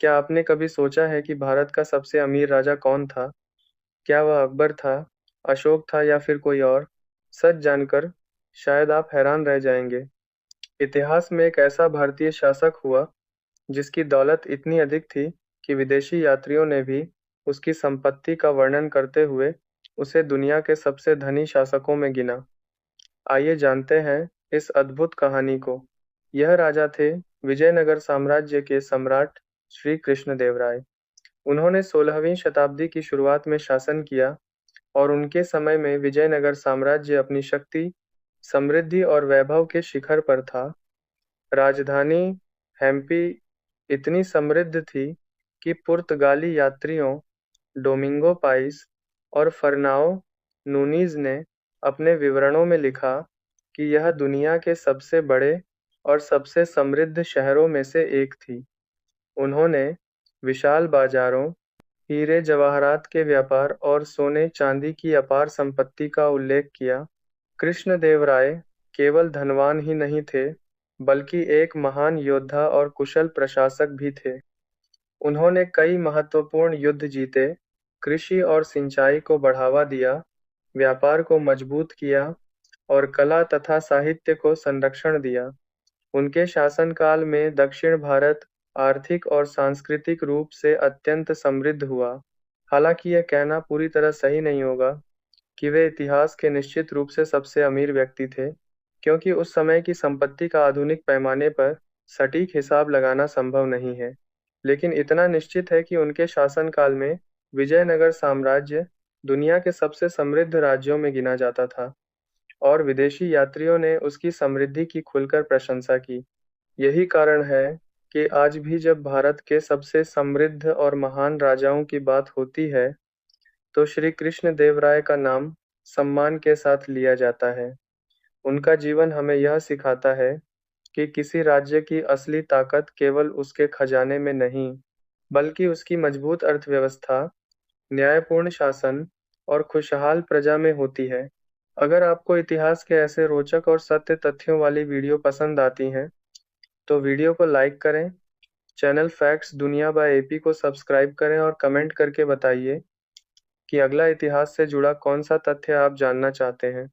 क्या आपने कभी सोचा है कि भारत का सबसे अमीर राजा कौन था? क्या वह अकबर था, अशोक था या फिर कोई और? सच जानकर शायद आप हैरान रह जाएंगे। इतिहास में एक ऐसा भारतीय शासक हुआ जिसकी दौलत इतनी अधिक थी कि विदेशी यात्रियों ने भी उसकी संपत्ति का वर्णन करते हुए उसे दुनिया के सबसे धनी शासकों में गिना। आइए जानते हैं इस अद्भुत कहानी को। यह राजा थे विजयनगर साम्राज्य के सम्राट श्री कृष्णदेवराय। उन्होंने 16वीं शताब्दी की शुरुआत में शासन किया और उनके समय में विजयनगर साम्राज्य अपनी शक्ति, समृद्धि और वैभव के शिखर पर था। राजधानी हम्पी इतनी समृद्ध थी कि पुर्तगाली यात्रियों डोमिंगो पाइस और फर्नाओ नूनीज ने अपने विवरणों में लिखा कि यह दुनिया के सबसे बड़े और सबसे समृद्ध शहरों में से एक थी। उन्होंने विशाल बाजारों, हीरे जवाहरात के व्यापार और सोने चांदी की अपार संपत्ति का उल्लेख किया। कृष्णदेवराय केवल धनवान ही नहीं थे, बल्कि एक महान योद्धा और कुशल प्रशासक भी थे। उन्होंने कई महत्वपूर्ण युद्ध जीते, कृषि और सिंचाई को बढ़ावा दिया, व्यापार को मजबूत किया और कला तथा साहित्य को संरक्षण दिया। उनके शासनकाल में दक्षिण भारत आर्थिक और सांस्कृतिक रूप से अत्यंत समृद्ध हुआ। हालांकि यह कहना पूरी तरह सही नहीं होगा कि वे इतिहास के निश्चित रूप से सबसे अमीर व्यक्ति थे, क्योंकि उस समय की संपत्ति का आधुनिक पैमाने पर सटीक हिसाब लगाना संभव नहीं है। लेकिन इतना निश्चित है कि उनके शासनकाल में विजयनगर साम्राज्य दुनिया के सबसे समृद्ध राज्यों में गिना जाता था और विदेशी यात्रियों ने उसकी समृद्धि की खुलकर प्रशंसा की। यही कारण है कि आज भी जब भारत के सबसे समृद्ध और महान राजाओं की बात होती है, तो श्री कृष्ण देव राय का नाम सम्मान के साथ लिया जाता है। उनका जीवन हमें यह सिखाता है कि किसी राज्य की असली ताकत केवल उसके खजाने में नहीं, बल्कि उसकी मजबूत अर्थव्यवस्था, न्यायपूर्ण शासन और खुशहाल प्रजा में होती है। अगर आपको इतिहास के ऐसे रोचक और सत्य तथ्यों वाली वीडियो पसंद आती हैं, तो वीडियो को लाइक करें, चैनल फैक्ट्स दुनिया बाय एपी को सब्सक्राइब करें और कमेंट करके बताइए कि अगला इतिहास से जुड़ा कौन सा तथ्य आप जानना चाहते हैं।